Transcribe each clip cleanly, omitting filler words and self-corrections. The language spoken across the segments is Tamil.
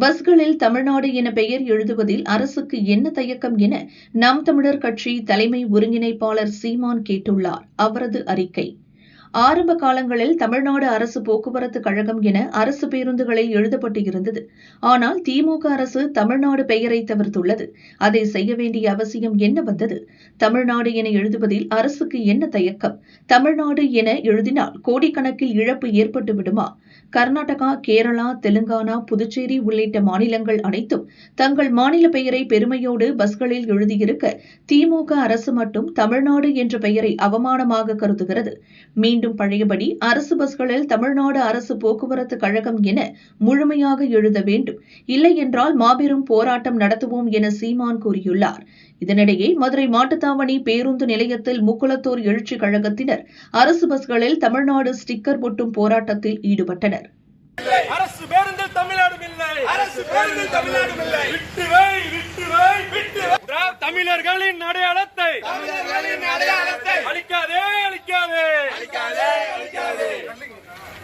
பஸ்களில் தமிழ்நாடு என பெயர் எழுதுவதில் அரசுக்கு என்ன தயக்கம் என நாம் தமிழர் கட்சி தலைமை ஒருங்கிணைப்பாளர் சீமான் கேட்டுள்ளார். அவரது அறிக்கை: ஆரம்ப காலங்களில் தமிழ்நாடு அரசு போக்குவரத்து கழகம் என அரசு பேருந்துகளில் எழுதப்பட்டு இருந்தது. ஆனால் திமுக அரசு தமிழ்நாடு பெயரை தவிர்த்துள்ளது. அதை செய்ய வேண்டிய அவசியம் என்ன வந்தது? தமிழ்நாடு என எழுதுவதில் அரசுக்கு என்ன தயக்கம்? தமிழ்நாடு என எழுதினால் கோடிக்கணக்கில் இழப்பு ஏற்பட்டு விடுமா? கர்நாடகா, கேரளா, தெலுங்கானா, புதுச்சேரி உள்ளிட்ட மாநிலங்கள் அனைத்தும் தங்கள் மாநில பெயரை பெருமையோடு பஸ்களில் எழுதியிருக்க திமுக அரசு மட்டும் தமிழ்நாடு என்ற பெயரை அவமானமாக கருதுகிறது. மீண்டும் பழையபடி அரசு பஸ்களில் தமிழ்நாடு அரசு போக்குவரத்து கழகம் என முழுமையாக எழுத வேண்டும். இல்லை என்றால் மாபெரும் போராட்டம் நடத்துவோம் என சீமான் கூறியுள்ளார். இதனிடையே மதுரை மாட்டுத்தாவணி பேருந்து நிலையத்தில் முக்குளத்தோர் எழுச்சி கழகத்தினர் அரசு பஸ்களில் தமிழ்நாடு ஸ்டிக்கர் ஒட்டும் போராட்டத்தில் ஈடுபட்டனர். அரசு பேருந்தில் தமிழ்நாடு இல்லை, அரசு பேருந்தில் தமிழ்நாடு இல்லை, விட்டு வை, விட்டு வை, விட்டு வை. தமிழர்களின் அடையாளத்தை, தமிழர்களின் அடையாளத்தை அழிக்காதே, அழிக்காதே, அழிக்காதே, அழிக்காதே.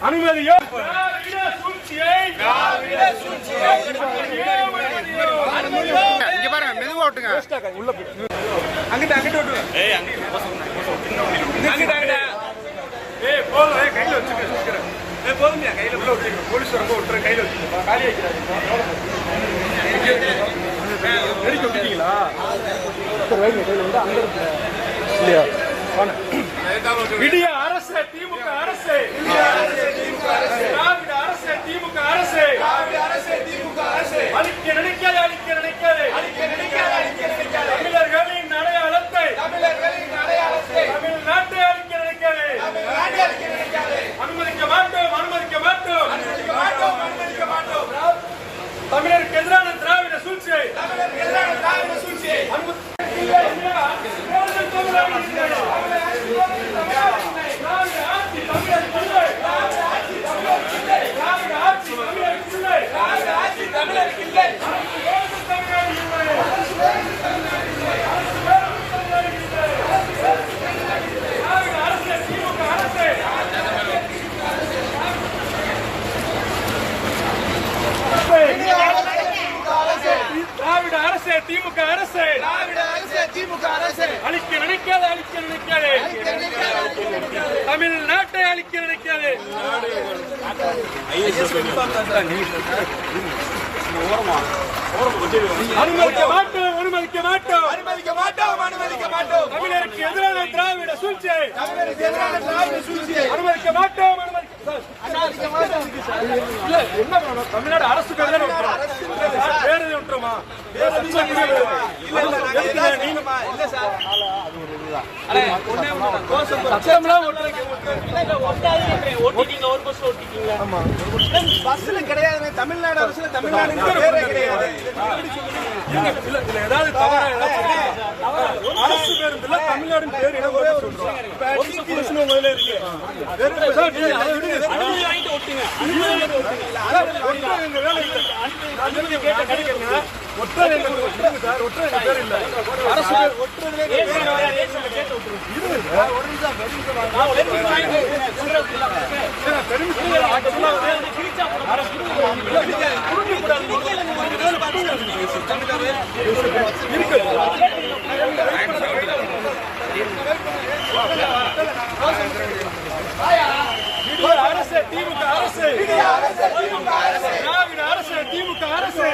அனுமதியோ திராவிட சூழ்ச்சியை, திராவிட சூழ்ச்சியை அனுமதியோ. இங்க பாருங்க, மெதுவா ஓட்டுங்க. உள்ள போய் அங்கிட்ட அங்கிட்ட ஓட்டுங்க. ஏய் அங்கிட்ட அங்கிட்ட அங்கிட்ட. ஏய் போல கையில வச்சுக்க. போதுமையா கையில உள்ள விட்டுருங்க. போலீஸ் ரொம்ப விட்டுற கையில வச்சுருங்க. காலி வைக்கிறாங்க. வெடிக்க விட்டுட்டீங்களா? கையில வந்து அங்க இருக்கு இல்லையா? விடிய அரசு, திமுக அரசு, திராவிட அரசு, திமுக அரசு, அழிக்க நினைக்காது, அழிக்க நினைக்காது, தமிழர்களின் அடையாளத்தை, தமிழ்நாட்டை அழிக்க நினைக்காது, அனுமதிக்க மாட்டோம், அனுமதிக்க மாட்டோம், தமிழருக்கு எதிரான திராவிட சூழ்ச்சியை, திராவிட அரசு, திமுக அரசு, திமுக அரசு அழிக்க நினைக்காது, அழிக்க நினைக்காது, தமிழ்நாட்டை அழிக்க நினைக்காது. அனுமதிக்க மாட்டோம், அனுமதிக்க மாட்டோம், அனுமதிக்க மாட்டோம், அனுமதிக்க மாட்டோம். தமிழருக்கு எதிரான திராவிட சூழ்ச்சியை, தமிழருக்கு எதிரான திராவிட சூழ்ச்சியை அனுமதிக்க மாட்டோம், அனுமதிக்க என்ன பண்ணணும்? தமிழ்நாடு அரசு பேர் வேறு விட்டுருமா? பஸ்ல கிடையாது, தமிழ்நாடு அரசுல தமிழ்நாடு கிடையாது. ஏதாவது தவறா அரசு பேருந்துல தமிழ்நாடு பேர் அரசு, திமுக அரசு, திராவிட அரசு, திமுக அரசு,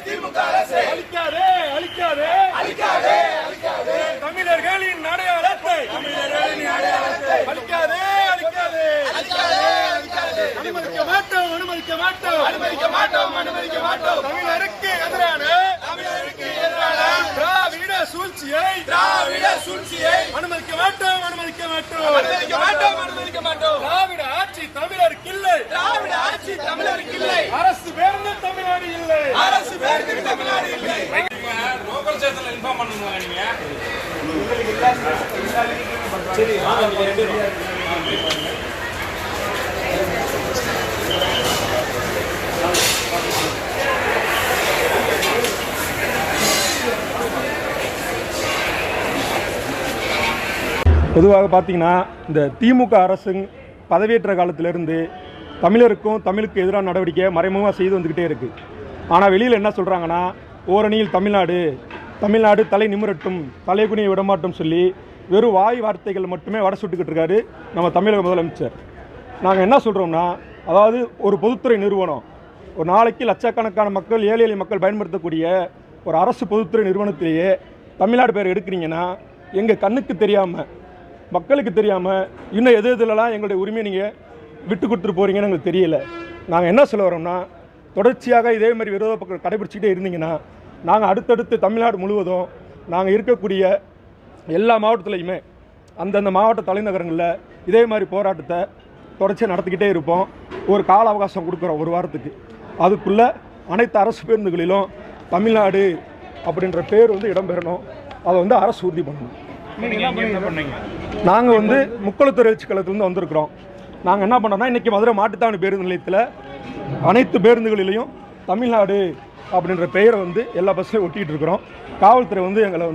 திமுக அரசு அழிக்காதே, அழிக்காதே, அழிக்காதே, அழிக்காதே. தமிழர்களின் அடையாளத்தை, தமிழர்களின் அடையாளத்தை அழிக்காதே, அழிக்காதே, அழிக்காதே, அழிக்காதே. அனுமதிக்க மாட்டோம், அனுமதிக்க மாட்டோம், அனுமதிக்க மாட்டோம், அனுமதிக்க மாட்டோம். தமிழருக்கு எதிரான, தமிழருக்கு எதிரான திராவிட சூழ்ச்சியை, திராவிட சூழ்ச்சியை அனுமதிக்க மாட்டோம், அனுமதிக்க மாட்டோம், அனுமதிக்க மாட்டோம், அனுமதிக்க மாட்டோம். திராவிட ஆட்சி தமிழருக்கு இல்லை, திராவிட ஆட்சி தமிழருக்கு இல்லை. அரசு பேருந்து தமிழ்நாடு இல்லை, அரசு பேருந்து தமிழ்நாடு இல்லை. லோக்கல் ஸ்டேஷன்ல இன்ஃபார்ம் பண்ணுங்க நீங்க. சரி பொதுவாக பார்த்தீங்கன்னா இந்த திமுக அரசு பதவியேற்ற காலத்திலிருந்து தமிழருக்கும் தமிழுக்கு எதிரான நடவடிக்கையை மறைமுகமாக செய்து வந்துக்கிட்டே இருக்குது. ஆனால் வெளியில் என்ன சொல்கிறாங்கன்னா ஓரணியில் தமிழ்நாடு, தமிழ்நாடு தலை நிமிரட்டும், தலைகுனியை விடமாட்டோம் சொல்லி வெறும் வாய் வார்த்தைகள் மட்டுமே வடை சுட்டுக்கிட்டு இருக்காரு நம்ம தமிழக முதலமைச்சர். நாங்கள் என்ன சொல்கிறோம்னா, அதாவது ஒரு பொதுத்துறை நிறுவனம், ஒரு நாளைக்கு லட்சக்கணக்கான மக்கள், ஏழை எளிய மக்கள் பயன்படுத்தக்கூடிய ஒரு அரசு பொதுத்துறை நிறுவனத்திலேயே தமிழ்நாடு பேர் எடுக்கிறீங்கன்னா எங்கள் கண்ணுக்கு தெரியாமல், மக்களுக்கு தெரியாமல் இன்னும் எது எதுலலாம் எங்களுடைய உரிமையை நீங்கள் விட்டு கொடுத்துட்டு போகிறீங்கன்னு எங்களுக்கு தெரியல. நாங்கள் என்ன சொல்ல வரோம்னா, தொடர்ச்சியாக இதே மாதிரி விரோத பக்கம் கடைபிடிச்சிக்கிட்டே இருந்தீங்கன்னா நாங்கள் அடுத்தடுத்து தமிழ்நாடு முழுவதும் நாங்கள் இருக்கக்கூடிய எல்லா மாவட்டத்துலையுமே அந்தந்த மாவட்ட தலைநகரங்களில் இதே மாதிரி போராட்டத்தை தொடர்ச்சியாக நடத்திக்கிட்டே இருப்போம். ஒரு கால அவகாசம் கொடுக்குறோம், ஒரு வாரத்துக்கு. அதுக்குள்ளே அனைத்து அரசு பேருந்துகளிலும் தமிழ்நாடு அப்படின்ற பேர் இடம்பெறணும். அதை அரசு உறுதி பண்ணணும். நாங்கள் முக்குளத்தூர் எழுச்சி கழகத்துலேருந்து வந்திருக்கிறோம். நாங்கள் என்ன பண்ணோம்னா, இன்றைக்கி மதுரை மாட்டுத்தாவணி பேருந்து நிலையத்தில் அனைத்து பேருந்துகளிலையும் தமிழ்நாடு அப்படின்ற பெயரை எல்லா பஸ்லையும் ஒட்டிகிட்டு இருக்கிறோம். காவல்துறை எங்களை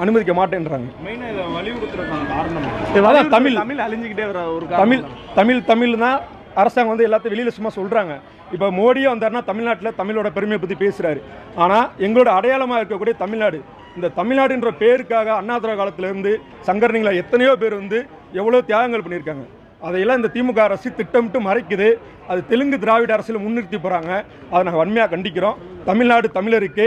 அனுமதிக்க மாட்டேன்றாங்க. தமிழ்னா அரசாங்கம் எல்லாத்தையும் வெளியில் சும்மா சொல்கிறாங்க. இப்போ மோடியே வந்தாருன்னா தமிழ்நாட்டில் தமிழோட பெருமையை பற்றி பேசுகிறாரு. ஆனால் எங்களோட அடையாளமாக இருக்கக்கூடிய தமிழ்நாடு, இந்த தமிழ்நாடுன்ற பேருக்காக அண்ணாதுரை காலத்திலேருந்து சங்கரனிங்களை எத்தனையோ பேர் எவ்வளோ தியாகங்கள் பண்ணியிருக்காங்க. அதையெல்லாம் இந்த திமுக அரசு திட்டமிட்டு மறைக்குது. அது தெலுங்கு திராவிட அரசில் முன்னிறுத்தி போகிறாங்க. அதை நாங்கள் வன்மையாக கண்டிக்கிறோம். தமிழ்நாடு தமிழருக்கு